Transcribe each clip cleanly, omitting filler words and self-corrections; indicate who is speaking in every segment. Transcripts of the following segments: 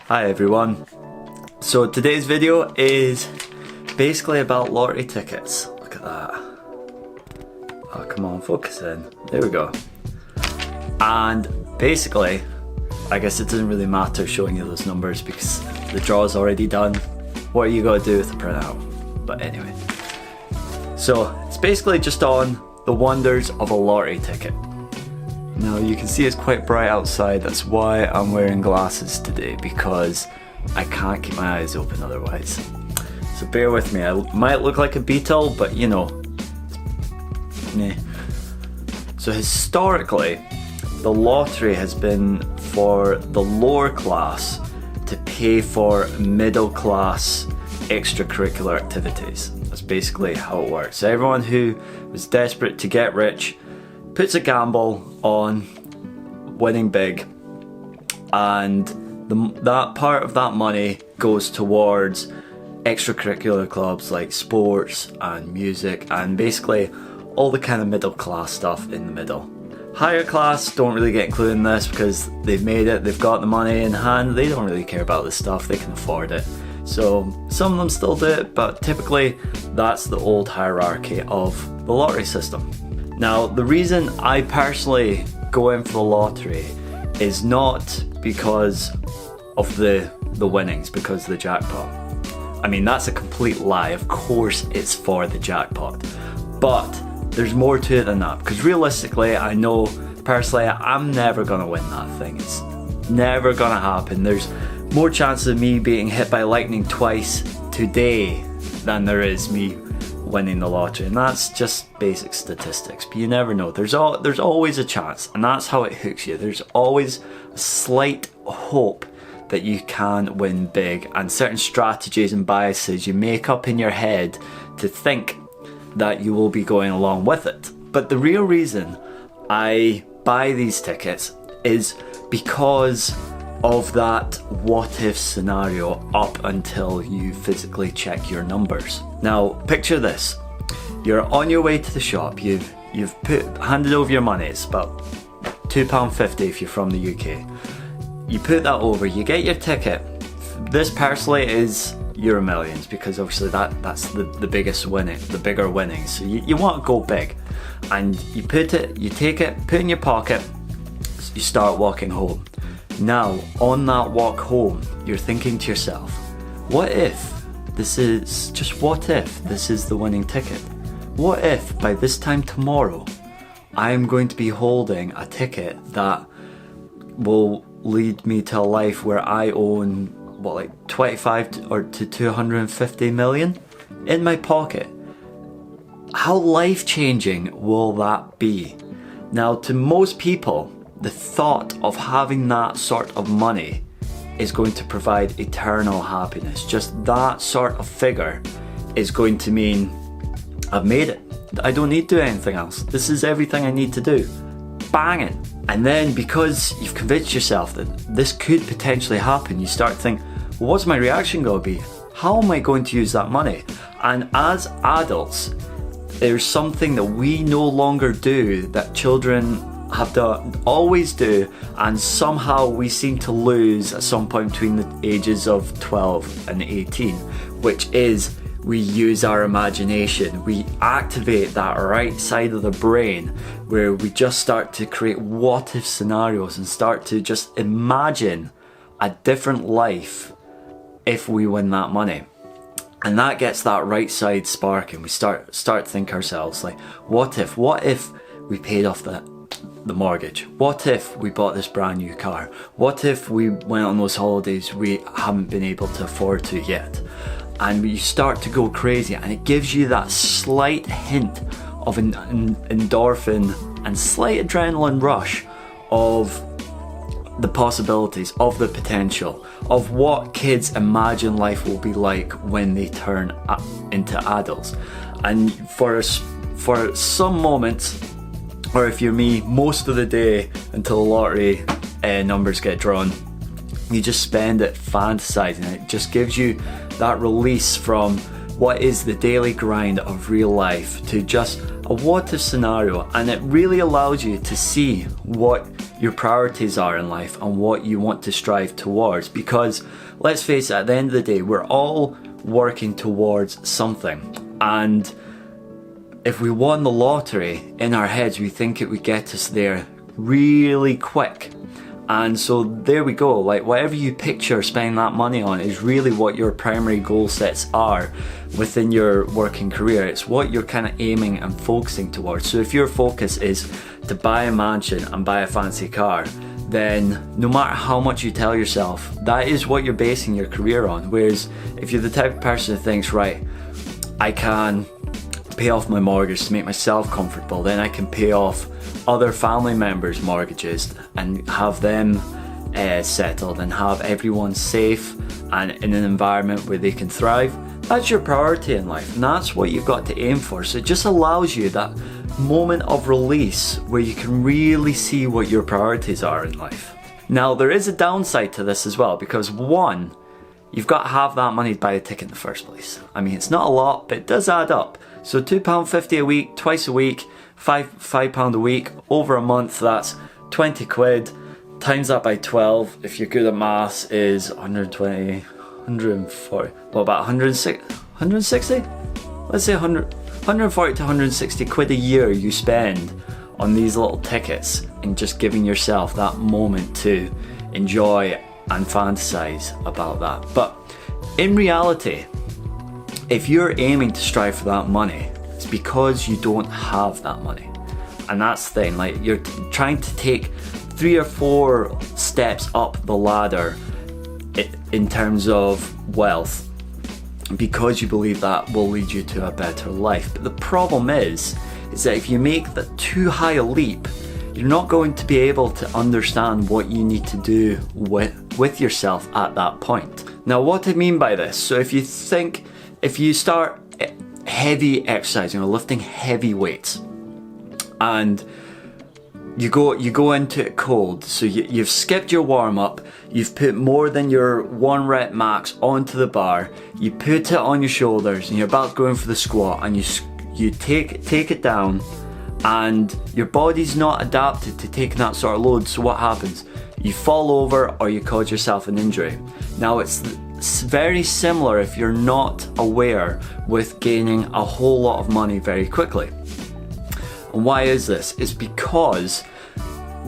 Speaker 1: Hi everyone. So today's video is basically about lottery tickets. Look at that. Oh, come on, focus in. There we go. And basically, I guess it doesn't really matter showing you those numbers because the draw's already done. What are you gonna do with the printout? But anyway. So it's basically just on the wonders of a lottery ticket. Now you can see it's quite bright outside, that's why I'm wearing glasses today, because I can't keep my eyes open otherwise. So bear with me, I might look like a beetle, but you know, meh. So historically, the lottery has been for the lower class to pay for middle class extracurricular activities. That's basically how it works. So everyone who was desperate to get rich puts a gamble on winning big, and that part of that money goes towards extracurricular clubs like sports and music and basically all the kind of middle class stuff in the middle. Higher class don't really get included in this because they've made it, they've got the money in hand, they don't really care about this stuff, they can afford it. So some of them still do it, but typically that's the old hierarchy of the lottery system. Now, the reason I personally go in for the lottery is not because of the winnings, because of the jackpot. I mean, that's a complete lie. Of course it's for the jackpot. But there's more to it than that, because realistically, I know personally I'm never gonna win that thing. It's never gonna happen. There's more chances of me being hit by lightning twice today than there is me winning the lottery, and that's just basic statistics, but you never know. There's always a chance, and that's how it hooks you. There's always a slight hope that you can win big, and certain strategies and biases you make up in your head to think that you will be going along with it. But the real reason I buy these tickets is because of that what if scenario up until you physically check your numbers. Now picture this, you're on your way to the shop, you've handed over your money, it's about £2.50 if you're from the UK. You put that over, you get your ticket. This personally is Euro Millions because obviously that's the biggest winning, the bigger winnings. So you want to go big, and you take it, put it in your pocket, you start walking home. Now, on that walk home, you're thinking to yourself, what if this is the winning ticket? What if by this time tomorrow, I'm going to be holding a ticket that will lead me to a life where I own, what, like 25 or to 250 million in my pocket? How life-changing will that be? Now, to most people, the thought of having that sort of money is going to provide eternal happiness. Just that sort of figure is going to mean I've made it. I don't need to do anything else. This is everything I need to do. Banging. And then because you've convinced yourself that this could potentially happen, you start to think, well, what's my reaction going to be? How am I going to use that money? And as adults, there's something that we no longer do that children have to always do, and somehow we seem to lose at some point between the ages of 12 and 18, which is we use our imagination. We activate that right side of the brain where we just start to create what if scenarios and start to just imagine a different life if we win that money. And that gets that right side sparking. We start to think ourselves like, what if we paid off the mortgage? What if we bought this brand new car? What if we went on those holidays we haven't been able to afford to yet? And you start to go crazy, and it gives you that slight hint of an endorphin and slight adrenaline rush of the possibilities, of the potential, of what kids imagine life will be like when they turn into adults. And for some moments, or if you're me, most of the day until the lottery numbers get drawn, you just spend it fantasizing. It just gives you that release from what is the daily grind of real life to just a what if scenario, and it really allows you to see what your priorities are in life and what you want to strive towards. Because let's face it, at the end of the day, we're all working towards something, and if we won the lottery, in our heads we think it would get us there really quick. And so there we go, like whatever you picture spending that money on is really what your primary goal sets are within your working career. It's what you're kind of aiming and focusing towards. So if your focus is to buy a mansion and buy a fancy car, then no matter how much you tell yourself, that is what you're basing your career on. Whereas if you're the type of person who thinks, right, I can pay off my mortgage to make myself comfortable, then I can pay off other family members' mortgages and have them settled and have everyone safe and in an environment where they can thrive. That's your priority in life, and that's what you've got to aim for. So it just allows you that moment of release where you can really see what your priorities are in life. Now, there is a downside to this as well, because one, you've got to have that money to buy a ticket in the first place. I mean, it's not a lot, but it does add up. So £2.50 a week, twice a week, £5 a week, over a month, that's 20 quid. Times that by 12, if you're good at maths, is 120, 140, what about 160? Let's say 140 to 160 quid a year you spend on these little tickets and just giving yourself that moment to enjoy and fantasize about that. But in reality, if you're aiming to strive for that money, it's because you don't have that money. And that's the thing, like you're trying to take 3 or 4 steps up the ladder in terms of wealth because you believe that will lead you to a better life. But the problem is that if you make that too high a leap, you're not going to be able to understand what you need to do with yourself at that point. Now, what I mean by this, so if you start heavy exercising or lifting heavy weights and you go into it cold, so you've skipped your warm-up, you've put more than your 1 rep max onto the bar, you put it on your shoulders and you're about to go in for the squat, and you take it down, and your body's not adapted to taking that sort of load. So what happens? You fall over or you cause yourself an injury. Now it's very similar if you're not aware with gaining a whole lot of money very quickly. And why is this? It's because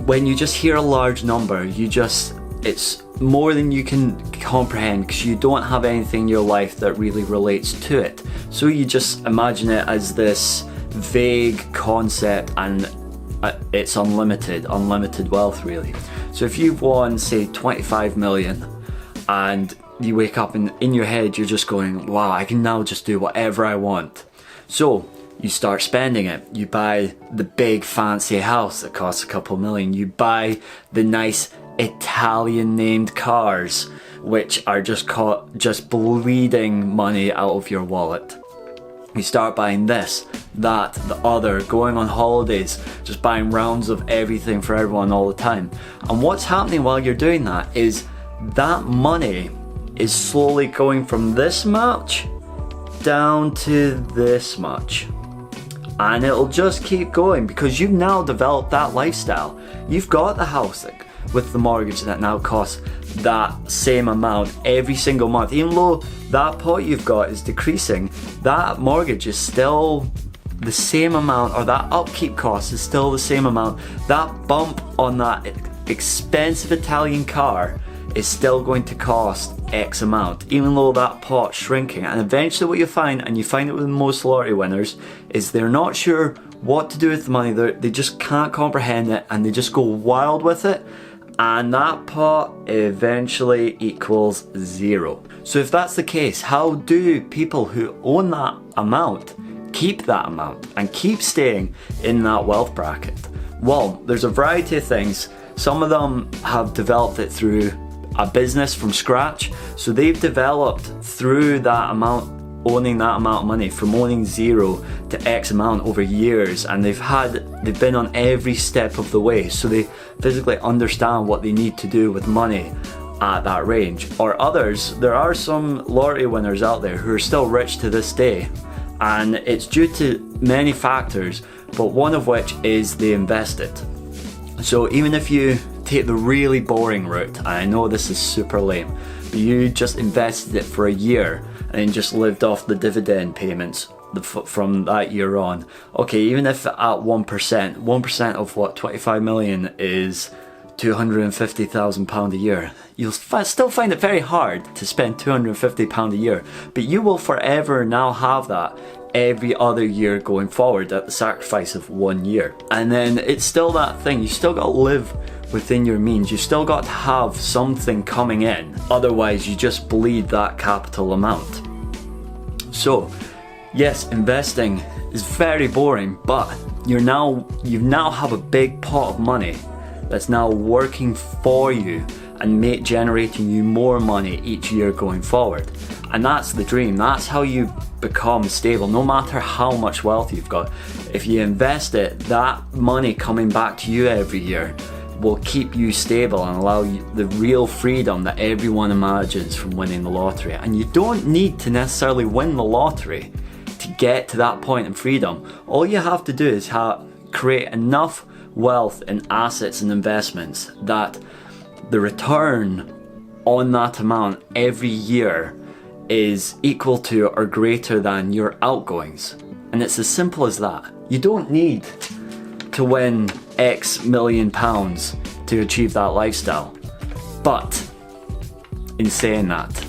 Speaker 1: when you just hear a large number, it's more than you can comprehend because you don't have anything in your life that really relates to it. So you just imagine it as this vague concept, and it's unlimited wealth really. So if you've won, say, 25 million and you wake up and in your head you're just going, wow, I can now just do whatever I want. So you start spending it. You buy the big fancy house that costs a couple million. You buy the nice Italian named cars, which are just bleeding money out of your wallet. You start buying this, that, the other, going on holidays, just buying rounds of everything for everyone all the time. And what's happening while you're doing that is that money is slowly going from this much down to this much. And it'll just keep going because you've now developed that lifestyle. You've got the house with the mortgage that now costs that same amount every single month. Even though that pot you've got is decreasing, that mortgage is still the same amount, or that upkeep cost is still the same amount. That bump on that expensive Italian car is still going to cost X amount, even though that pot's shrinking. And eventually what you find, and you find it with most lottery winners, is they're not sure what to do with the money. They just can't comprehend it and they just go wild with it, and that pot eventually equals zero. So if that's the case, how do people who own that amount keep that amount and keep staying in that wealth bracket? Well, there's a variety of things. Some of them have developed it through a business from scratch. So they've developed through that amount, owning that amount of money, from owning zero to X amount over years, and they've been on every step of the way. So they physically understand what they need to do with money at that range. Or others, there are some lottery winners out there who are still rich to this day, and it's due to many factors, but one of which is they invested. So even if you take the really boring route, and I know this is super lame, but you just invested it for a year and then just lived off the dividend payments from that year on. Okay, even if at 1% of what, 25 million is £250,000 a year, you'll still find it very hard to spend £250 a year, but you will forever now have that every other year going forward at the sacrifice of 1 year. And then it's still that thing, you still got to live within your means, you still got to have something coming in, otherwise you just bleed that capital amount. So yes, investing is very boring, but you now have a big pot of money that's now working for you and generating you more money each year going forward. And that's the dream. That's how you become stable, no matter how much wealth you've got. If you invest it, that money coming back to you every year will keep you stable and allow you the real freedom that everyone imagines from winning the lottery. And you don't need to necessarily win the lottery to get to that point of freedom. All you have to do is create enough wealth in assets and investments that the return on that amount every year is equal to or greater than your outgoings. And it's as simple as that. You don't need to win X million pounds to achieve that lifestyle. But in saying that,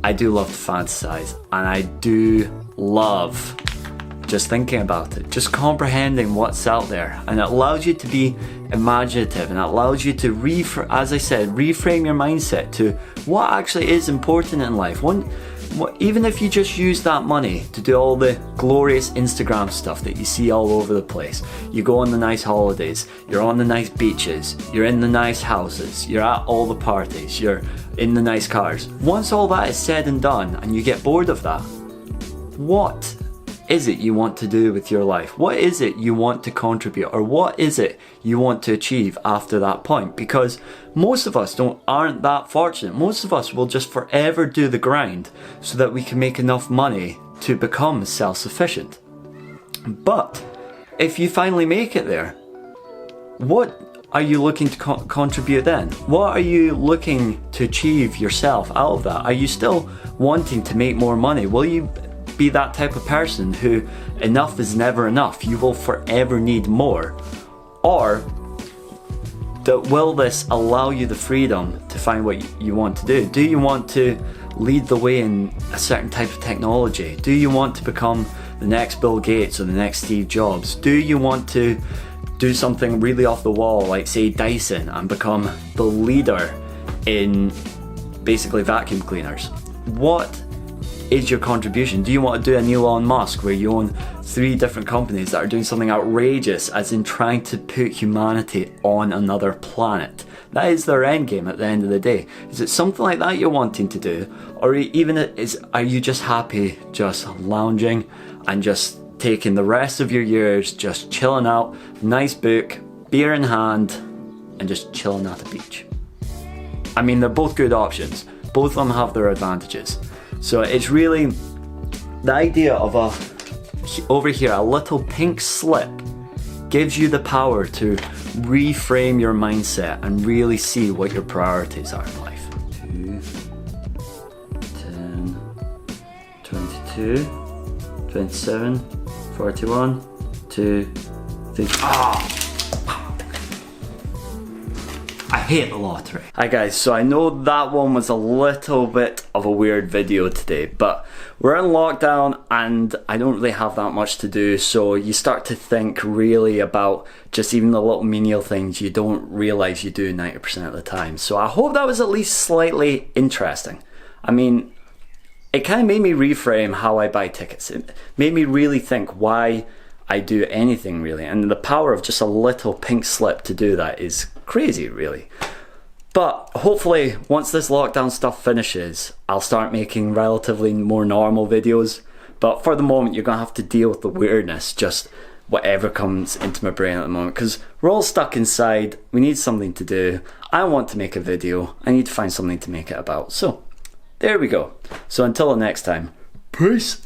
Speaker 1: I do love to fantasize, and I do love just thinking about it, just comprehending what's out there, and it allows you to be imaginative, and it allows you to as I said, reframe your mindset to what actually is important in life. Even if you just use that money to do all the glorious Instagram stuff that you see all over the place, you go on the nice holidays, you're on the nice beaches, you're in the nice houses, you're at all the parties, you're in the nice cars. Once all that is said and done and you get bored of that, what is it you want to do with your life? What is it you want to contribute, or what is it you want to achieve after that point? Because most of us aren't that fortunate. Most of us will just forever do the grind so that we can make enough money to become self-sufficient. But if you finally make it there, what are you looking to contribute then? What are you looking to achieve yourself out of that? Are you still wanting to make more money? Will you be that type of person who enough is never enough? You will forever need more. Or will this allow you the freedom to find what you want to do? Do you want to lead the way in a certain type of technology? Do you want to become the next Bill Gates or the next Steve Jobs? Do you want to do something really off the wall, like say Dyson, and become the leader in basically vacuum cleaners? What is your contribution? Do you want to do an Elon Musk where you own 3 different companies that are doing something outrageous, as in trying to put humanity on another planet? That is their end game at the end of the day. Is it something like that you're wanting to do? Or even are you just happy just lounging and just taking the rest of your years just chilling out, nice book, beer in hand, and just chilling at the beach? I mean, they're both good options. Both of them have their advantages. So it's really the idea of over here, a little pink slip gives you the power to reframe your mindset and really see what your priorities are in life. 2, 10, 22, 27, 41, 2, 3. I hate the lottery. Hi guys, so I know that one was a little bit of a weird video today, but we're in lockdown and I don't really have that much to do, so you start to think really about just even the little menial things you don't realise you do 90% of the time. So I hope that was at least slightly interesting. I mean, it kind of made me reframe how I buy tickets. It made me really think why I do anything really, and the power of just a little pink slip to do that is crazy really. But hopefully once this lockdown stuff finishes, I'll start making relatively more normal videos. But for the moment, you're gonna have to deal with the weirdness just whatever comes into my brain at the moment, because we're all stuck inside. We need something to do. I want to make a video. I need to find something to make it about. So there we go. So until the next time, peace.